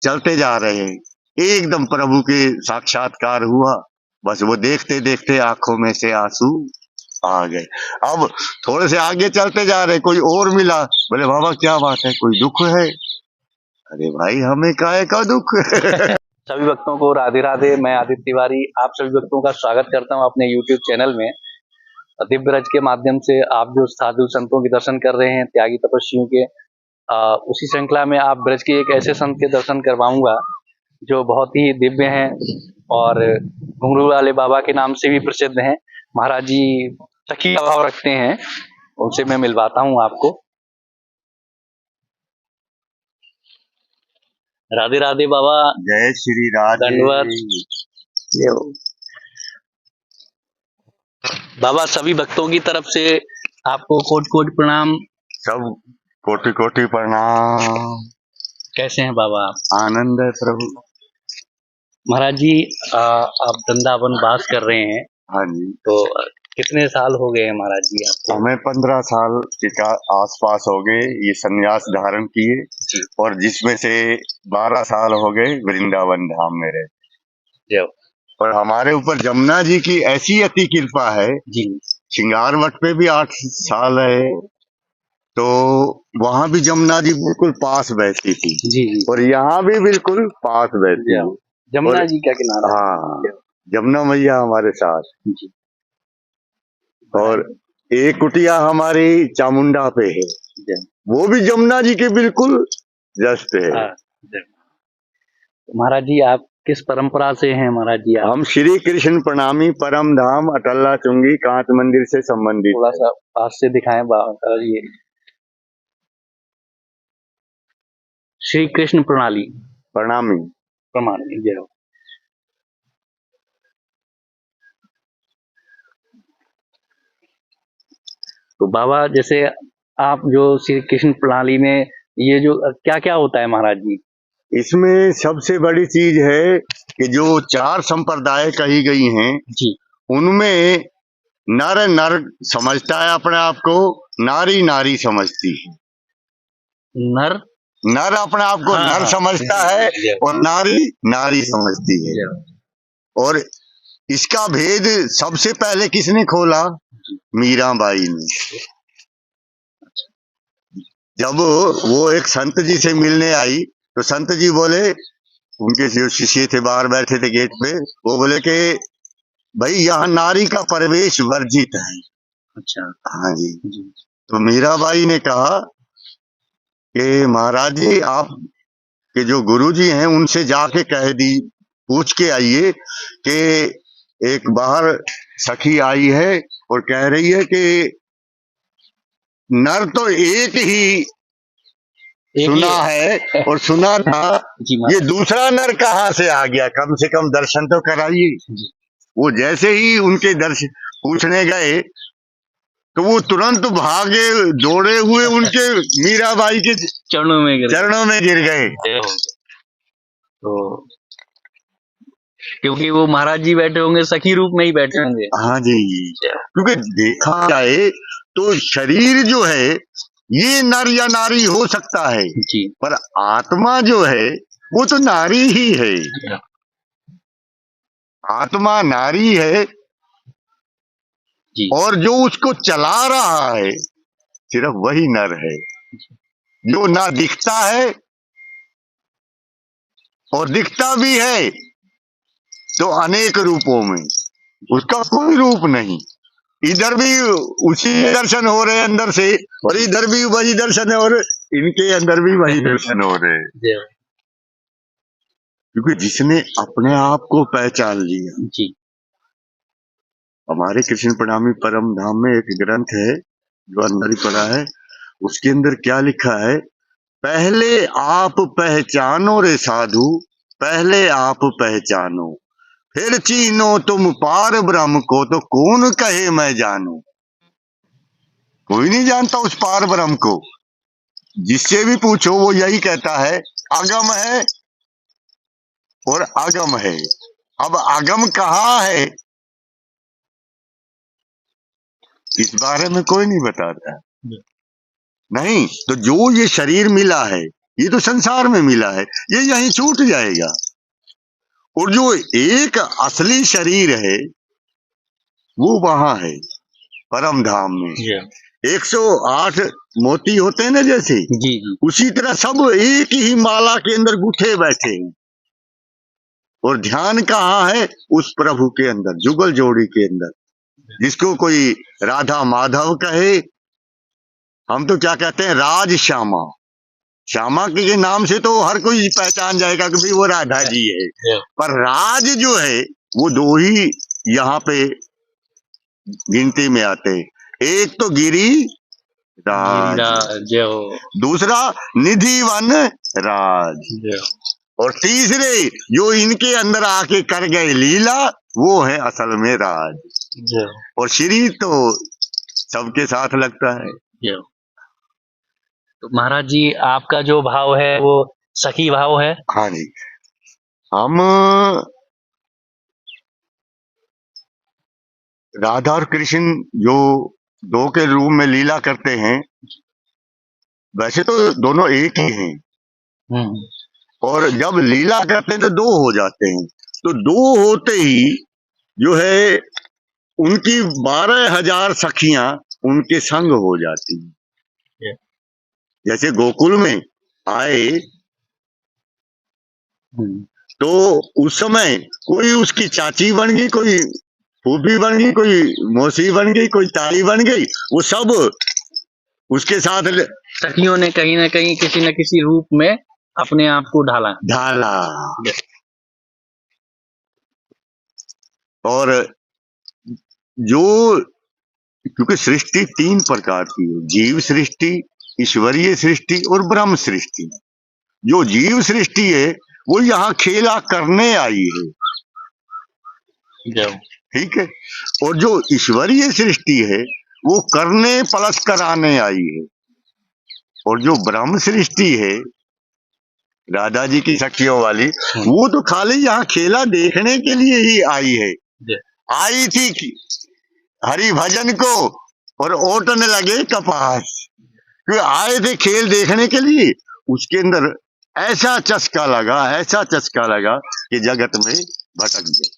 चलते जा रहे हैं, एकदम प्रभु के साक्षात्कार हुआ। बस वो देखते देखते आंखों में से आंसू आ गए। अब थोड़े से आगे चलते जा रहे, कोई और मिला, बोले बाबा क्या बात है, कोई दुख है? अरे भाई हमें काहे का दुख सभी भक्तों को राधे राधे। मैं आदित्य तिवारी आप सभी भक्तों का स्वागत करता हूं अपने YouTube चैनल में। दिव्य ब्रज के माध्यम से आप जो साधु संतों के दर्शन कर रहे हैं, त्यागी तपस्वियों के, उसी श्रृंखला में आप ब्रज के एक ऐसे संत के दर्शन करवाऊंगा जो बहुत ही दिव्य हैं और घुंघरू वाले बाबा के नाम से भी प्रसिद्ध हैं। महाराज जी सखी का भाव रखते हैं, उनसे मैं मिलवाता हूँ आपको। राधे राधे बाबा। जय श्री राधे। दंडवत। बाबा सभी भक्तों की तरफ से आपको कोटि कोटि प्रणाम। सब कोटि कोटि प्रणाम। कैसे हैं बाबा आप? आनंद है प्रभु। महाराज जी आप वृंदावन वास कर रहे हैं। हाँ जी। तो कितने साल हो गए हैं महाराज जी आपको? हमें 15 साल के आसपास हो गए ये संन्यास धारण किए, और जिसमें से 12 साल हो गए वृंदावन धाम में रहे। और हमारे ऊपर जमुना जी की ऐसी अति कृपा है जी। सिंगारवट पे भी 8 साल है, तो वहां भी जमुना जी बिल्कुल पास बैठती थी जी। और यहाँ भी बिल्कुल पास बैठती है जमुना जी का किनारा। हाँ, जमुना मैया हमारे साथ जी। और एक कुटिया हमारी चामुंडा पे है, वो भी जमुना जी के बिल्कुल जस्ट है। महाराज जी आप किस परंपरा से हैं महाराज जी? हम श्री कृष्ण प्रणामी परम धाम अटल्ला चुंगी कांच मंदिर से संबंधित। थोड़ा सा पास से दिखाएं ये श्री कृष्ण प्रणाली प्रणामी प्रणामी। जय हो। तो बाबा जैसे आप जो श्री कृष्ण प्रणाली में ये जो क्या क्या होता है महाराज जी? इसमें सबसे बड़ी चीज है कि जो 4 संप्रदाय कही गई हैं जी, उनमें नर नर समझता है अपने आप को, नारी नारी समझती है। नर नर अपने आप को नर समझता है और नारी नारी समझती है। और इसका भेद सबसे पहले किसने खोला? मीराबाई ने। जब वो एक संत जी से मिलने आई तो संत जी बोले, उनके जो शिष्य थे बाहर बैठे थे गेट पे, वो बोले कि भाई यहाँ नारी का प्रवेश वर्जित है। अच्छा। हाँ जी। तो मीराबाई ने कहा कि महाराज जी आप के जो गुरु जी हैं उनसे जाके कह दी, पूछ के आइए कि एक बाहर सखी आई है और कह रही है कि नर तो एक ही सुना है और सुना था, ये दूसरा नर कहाँ से आ गया, कम से कम दर्शन तो कराइए। वो जैसे ही उनके दर्शन पूछने गए तो वो तुरंत भागे, दौड़े हुए उनके मीराबाई के चरणों में गिर गए। तो क्योंकि वो महाराज जी बैठे होंगे सखी रूप में ही बैठे होंगे। हाँ जी, क्योंकि देखा जाए तो शरीर जो है ये नर या नारी हो सकता है जी, पर आत्मा जो है वो तो नारी ही है। आत्मा नारी है जी। और जो उसको चला रहा है सिर्फ वही नर है, जो ना दिखता है और दिखता भी है तो अनेक रूपों में, उसका कोई रूप नहीं। इधर भी उसी दर्शन हो रहे अंदर से और इधर भी वही दर्शन है और इनके अंदर भी वही दर्शन हो रहे हैं, क्योंकि जिसने अपने आप को पहचान लिया जी। हमारे कृष्ण प्रणामी परम धाम में एक ग्रंथ है जो अंदर ही पड़ा है, उसके अंदर क्या लिखा है? पहले आप पहचानो रे साधु, पहले आप पहचानो, फिर चीनो तुम पार ब्रह्म को, तो कौन कहे मैं जानू। कोई नहीं जानता उस पार ब्रह्म को, जिससे भी पूछो वो यही कहता है अगम है और अगम है। अब अगम कहाँ है इस बारे में कोई नहीं बताता। नहीं तो जो ये शरीर मिला है ये तो संसार में मिला है, ये यहीं छूट जाएगा। और जो एक असली शरीर है वो वहां है परम धाम में। 108 मोती होते हैं ना जैसे, जी जी। उसी तरह सब एक ही माला के अंदर गुथे बैठे हैं। और ध्यान कहाँ है? उस प्रभु के अंदर, जुगल जोड़ी के अंदर, जिसको कोई राधा माधव कहे, हम तो क्या कहते हैं, राज श्यामा। श्यामा के नाम से तो हर कोई पहचान जाएगा कि भाई वो राधा जी है। पर राज जो है वो दो ही यहाँ पे गिनती में आते हैं। एक तो गिरी राज, दूसरा निधिवन राज, और तीसरे जो इनके अंदर आके कर गए लीला, वो है असल में राज। और श्री तो सबके साथ लगता है। तो महाराज जी आपका जो भाव है वो सखी भाव है। हाँ जी, हम राधा और कृष्ण जो दो के रूप में लीला करते हैं, वैसे तो दोनों एक ही हैं, और जब लीला करते हैं तो दो हो जाते हैं। तो दो होते ही जो है उनकी 12,000 सखियां उनके संग हो जाती हैं। जैसे गोकुल में आए तो उस समय कोई उसकी चाची बन गई, कोई फूफी बन गई, कोई मौसी बन गई, कोई ताई बन गई, वो सब उसके साथ सखियों ने कहीं ना कहीं किसी न किसी रूप में अपने आप को ढाला। और जो, क्योंकि सृष्टि 3 प्रकार की है, जीव सृष्टि, ईश्वरीय सृष्टि और ब्रह्म सृष्टि। जो जीव सृष्टि है वो यहाँ खेला करने आई है, ठीक है। और जो ईश्वरीय सृष्टि है वो करने प्लस कराने आई है। और जो ब्रह्म सृष्टि है राधा जी की सखियों वाली, वो तो खाली यहाँ खेला देखने के लिए ही आई है। आई थी हरि भजन को और ओटने लगे कपास, क्योंकि आए थे खेल देखने के लिए। उसके अंदर ऐसा चस्का लगा, ऐसा चस्का लगा कि जगत में भटक गए।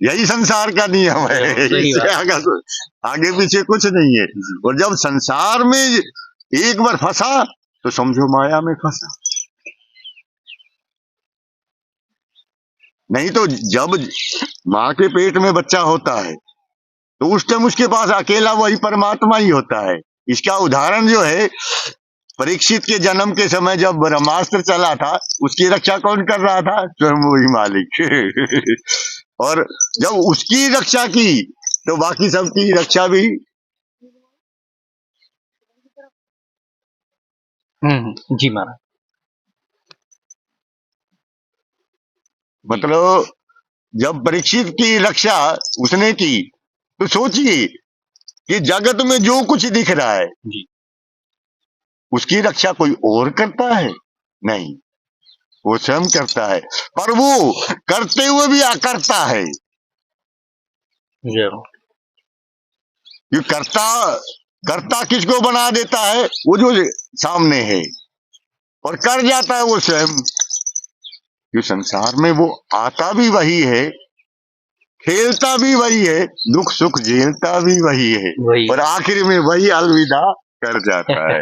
यही संसार का नियम है, इससे आगे पीछे कुछ नहीं है। और जब संसार में एक बार फंसा तो समझो माया में फंसा। नहीं तो जब माँ के पेट में बच्चा होता है तो उस टाइम उसके पास अकेला वही परमात्मा ही होता है। इसका उदाहरण जो है, परीक्षित के जन्म के समय जब ब्रह्मास्त्र चला था, उसकी रक्षा कौन कर रहा था? स्वयं वही मालिक। और जब उसकी रक्षा की तो बाकी सबकी रक्षा भी। जी महाराज। मतलब जब परीक्षित की रक्षा उसने की तो सोचिए कि जगत में जो कुछ दिख रहा है जी, उसकी रक्षा कोई और करता है? नहीं, वो स्वयं करता है। पर वो करते हुए भी अकर्ता है। ये करता किसको बना देता है? वो जो सामने है, और कर जाता है वो स्वयं। जो संसार में वो आता भी वही है, खेलता भी वही है, दुख सुख झेलता भी वही है, और आखिर में वही अलविदा कर जाता है।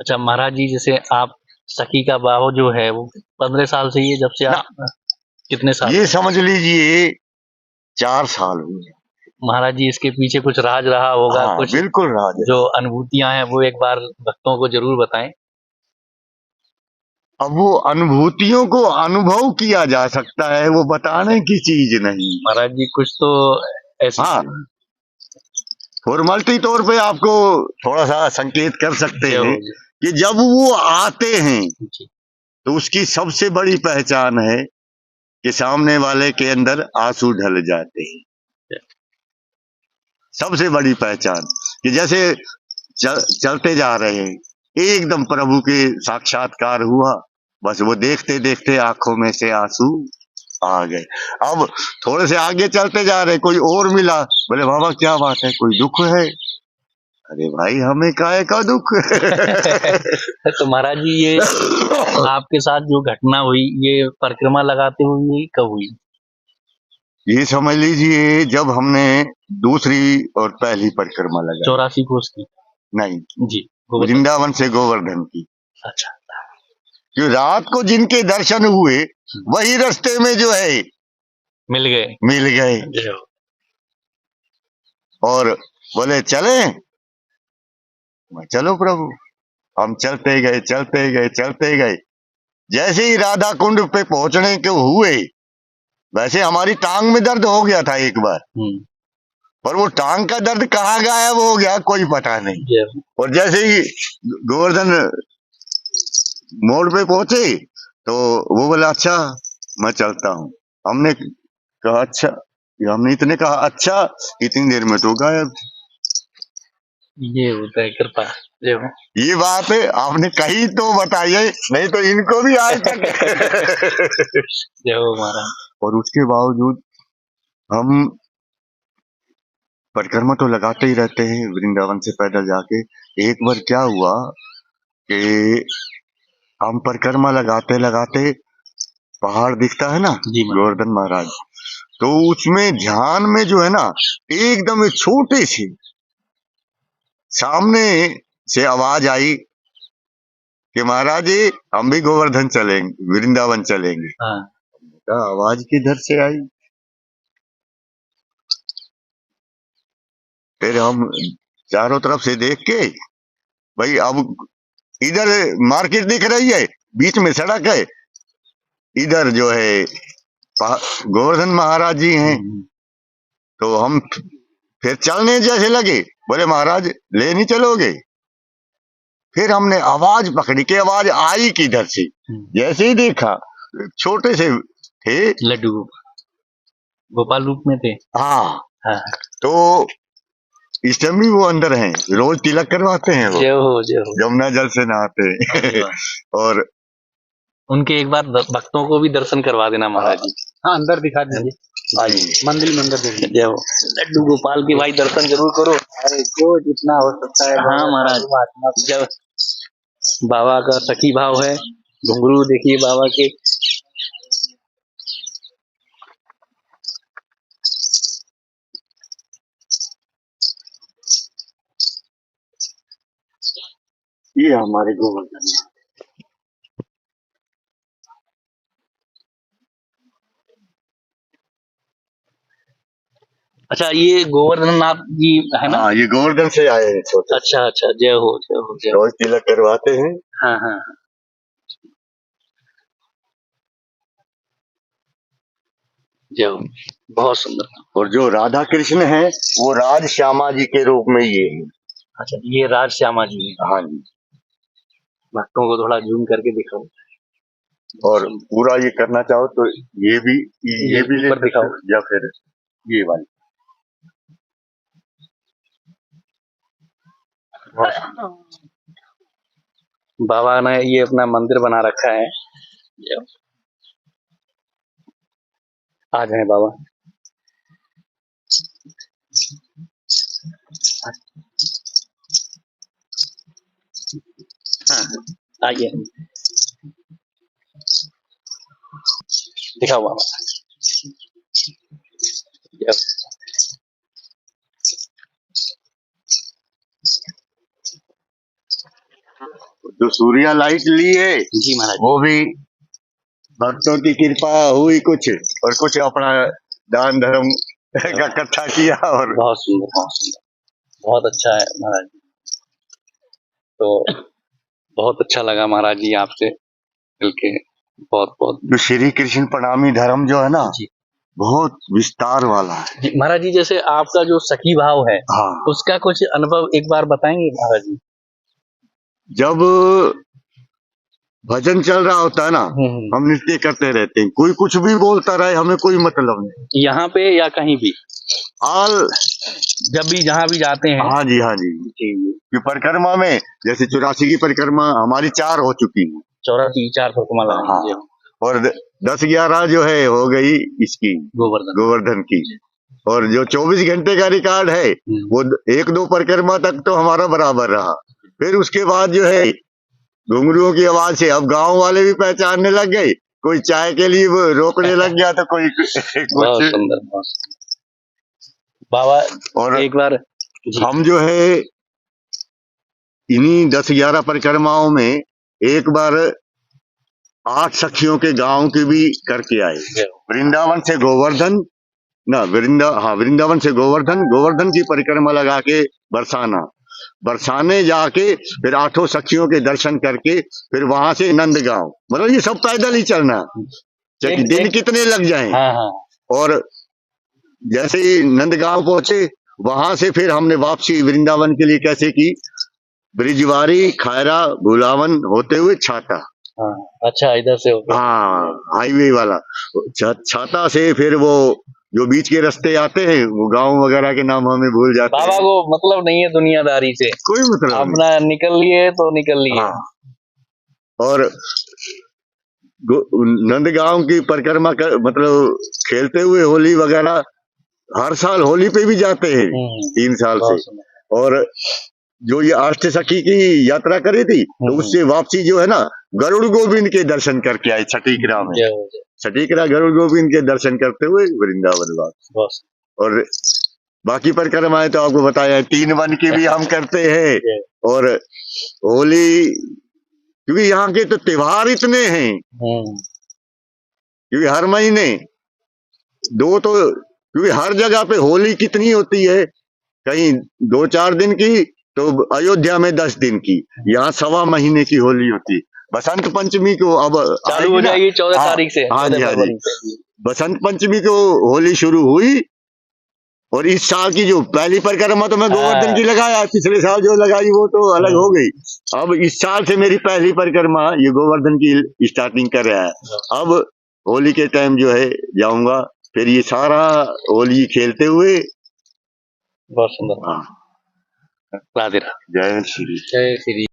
अच्छा महाराज जी, जैसे आप सखी का भाव जो है वो 15 साल से ही है, जब से आप कितने साल? ये समझ लीजिए 4 साल हुए। महाराज जी इसके पीछे कुछ राज रहा होगा। हाँ, कुछ बिल्कुल राज। जो अनुभूतियां हैं वो एक बार भक्तों को जरूर बताएं। अब वो अनुभूतियों को अनुभव किया जा सकता है, वो बताने की चीज नहीं। महाराज जी कुछ तो ऐसा, हाँ, फॉर्मेलिटी तौर पे आपको थोड़ा सा संकेत कर सकते हैं कि जब वो आते हैं तो उसकी सबसे बड़ी पहचान है कि सामने वाले के अंदर आंसू ढल जाते हैं। सबसे बड़ी पहचान कि जैसे चलते जा रहे हैं, एकदम प्रभु के साक्षात्कार हुआ, बस वो देखते देखते आंखों में से आंसू आ गए। अब थोड़े से आगे चलते जा रहे, कोई और मिला, बोले बाबा क्या बात है, कोई दुख है? अरे भाई हमें काहे का दुख। तो महाराज जी ये आपके साथ जो घटना हुई ये परिक्रमा लगाते हुए कब हुई? ये समझ लीजिए जब हमने दूसरी और पहली परिक्रमा लगाई। 84 कोस की? नहीं जी, गोवर्धन। वृंदावन से गोवर्धन की। अच्छा। जो रात को जिनके दर्शन हुए वही रास्ते में जो है मिल गए। मिल गए जय हो। और बोले चले। मैं चलो प्रभु। हम चलते गए चलते गए चलते गए। जैसे ही राधा कुंड पे पहुंचने के हुए वैसे हमारी टांग में दर्द हो गया था एक बार, पर वो टांग का दर्द कहाँ गायब हो गया कोई पता नहीं। जय हो। और जैसे ही गोवर्धन मोड़ पे पहुंचे तो वो बोला अच्छा मैं चलता हूँ। हमने कहा अच्छा, हमने इतने कहा अच्छा, इतनी देर में तो गायब। ये होता है कृपा। जय हो। ये बात आपने कही तो बताइए, नहीं तो इनको भी आज तक। जय हो महाराज। और उसके बावजूद हम परिक्रमा तो लगाते ही रहते हैं वृंदावन से पैदल जाके। एक बार क्या हुआ कि हम परिक्रमा लगाते लगाते पहाड़ दिखता है ना जी महाराज। गोवर्धन महाराज, तो उसमें ध्यान में जो है ना एकदम छोटे से सामने से आवाज आई कि महाराज जी हम भी गोवर्धन चलेंगे, वृंदावन चलेंगे। हाँ। आवाज किधर से आई? फिर हम चारों तरफ से देख के भाई अब इधर मार्केट दिख रही है, बीच में सड़क है, इधर जो है गोवर्धन महाराज जी हैं। तो हम फिर चलने जैसे लगे, बोले महाराज ले नहीं चलोगे? फिर हमने आवाज पकड़ी कि आवाज आई किधर से। जैसे ही देखा छोटे से थे लड्डू गोपाल रूप में थे। हाँ। तो इस टाइम भी वो अंदर हैं, रोज तिलक करवाते हैं वो। जय हो जय हो। यमुना जल से नहाते। और उनके एक बार भक्तों को भी दर्शन करवा देना महाराज जी। हाँ अंदर दिखा दीजिए। आइए मंदिर में अंदर देखिए। जय हो। लड्डू गोपाल की भाई दर्शन जरूर करो। अरे जो जितना हो सकता है। हाँ महाराज। जब बाबा का सखी भाव है, घुंघरू देखिए बाबा के। ये हमारे गोवर्धन। अच्छा ये गोवर्धन नाथ जी है ना? हाँ ये गोवर्धन से आए हैं छोटे। अच्छा अच्छा जय हो जय हो जय हो। रोज तिलक करवाते हैं। हाँ हाँ। जय हो। बहुत सुंदर। और जो राधा कृष्ण है वो राज श्यामा जी के रूप में ये है। अच्छा ये राज श्यामा जी है। हाँ जी। भक्तों को थोड़ा जूम करके दिखाओ। और पूरा ये करना चाहो तो ये भी ले दिखाओ या फिर ये वाली। बाबा ने ये अपना मंदिर बना रखा है। आ जाए बाबा। हाँ आइए दिखाओ बाबा। जो सूर्या लाइट ली है जी महाराज, वो भी भक्तों की कृपा हुई कुछ, और कुछ अपना दान धर्म का इकट्ठा किया। और बहुत सुंदर बहुत सुंदर, बहुत अच्छा है महाराज जी। तो बहुत अच्छा लगा महाराज जी आपसे मिलके, बहुत बहुत। जो श्री कृष्ण प्रणामी धर्म जो है ना जी बहुत विस्तार वाला है जी महाराज जी। जैसे आपका जो सखी भाव है, हाँ, उसका कुछ अनुभव एक बार बताएंगे महाराज जी? जब भजन चल रहा होता है ना हम नृत्य करते रहते हैं, कोई कुछ भी बोलता रहे हमें कोई मतलब नहीं, यहाँ पे या कहीं भी आल जब भी जहाँ भी जाते हैं। हाँ जी हाँ जी कि परिक्रमा में जैसे 84 की परिक्रमा हमारी 4 हो चुकी है। 4 परिक्रमा लगाई। हाँ, और 10-11 जो है हो गई इसकी गोवर्धन की। और जो 24 घंटे का रिकॉर्ड है वो 1-2 परिक्रमा तक तो हमारा बराबर रहा। फिर उसके बाद जो है घुंघरुओं की आवाज से अब गांव वाले भी पहचानने लग गए, कोई चाय के लिए वो रोकने लग गया तो कोई बहुत कुछ। सुंदर, बहुत सुंदर। बाबा और एक बार जी, हम जो है इन्हीं 10-11 परिक्रमाओं में एक बार 8 सखियों के गांव की भी करके आए। वृंदावन से गोवर्धन, वृंदावन से गोवर्धन, गोवर्धन की परिक्रमा लगा के बरसाना, बरसाने जाके फिर 8 सखियों के दर्शन करके फिर वहां से नंदगांव, मतलब ये सब पैदल ही चलना, चाहे दिन कितने लग जाएं। हाँ हाँ, और जैसे ही नंदगांव पहुंचे वहां से फिर हमने वापसी वृंदावन के लिए कैसे की, ब्रिजवारी, खैरा, भुलावन होते हुए छाता। हाँ, अच्छा इधर से हो गया। हाँ, हाईवे वाला छाता से फिर वो जो बीच के रास्ते आते हैं वो गांव वगैरह के नाम हमें भूल जाते बाबा हैं। को मतलब नहीं है दुनियादारी से, कोई मतलब नहीं। अपना निकल लिए तो निकल लिए। हाँ। और नंदगांव की परिक्रमा मतलब खेलते हुए होली वगैरह हर साल होली पे भी जाते हैं 3 साल से। और जो ये अष्ट सखी की यात्रा करी थी तो उससे वापसी जो है ना गरुड़ गोविंद के दर्शन करके आए छठीकरा में। छठीकरा गरुड़ गोविंद के दर्शन करते हुए वृंदावन वापस। और बाकी परिक्रमाएं तो आपको बताया 3 वन की भी हम करते हैं। और होली, क्योंकि यहाँ के तो त्योहार इतने हैं, क्योंकि हर महीने 2 तो, क्योंकि हर जगह पे होली कितनी होती है, कहीं 2-4 दिन की, तो अयोध्या में 10 दिन की, यहाँ 1.25 महीने की होली होती। बसंत पंचमी को अब चालू हो जाएगी 14 तारीख से। हाँ जी, हाँ जी। बसंत पंचमी को होली शुरू हुई। और इस साल की जो पहली परिक्रमा तो मैं गोवर्धन की लगाया, पिछले साल जो लगाई वो तो अलग हो गई। अब इस साल से मेरी पहली परिक्रमा ये गोवर्धन की स्टार्टिंग कर रहा है। अब होली के टाइम जो है जाऊंगा, फिर ये सारा होली खेलते हुए। बहुत सुंदर। हाँ, राधे राधे। जय श्री। जय श्री।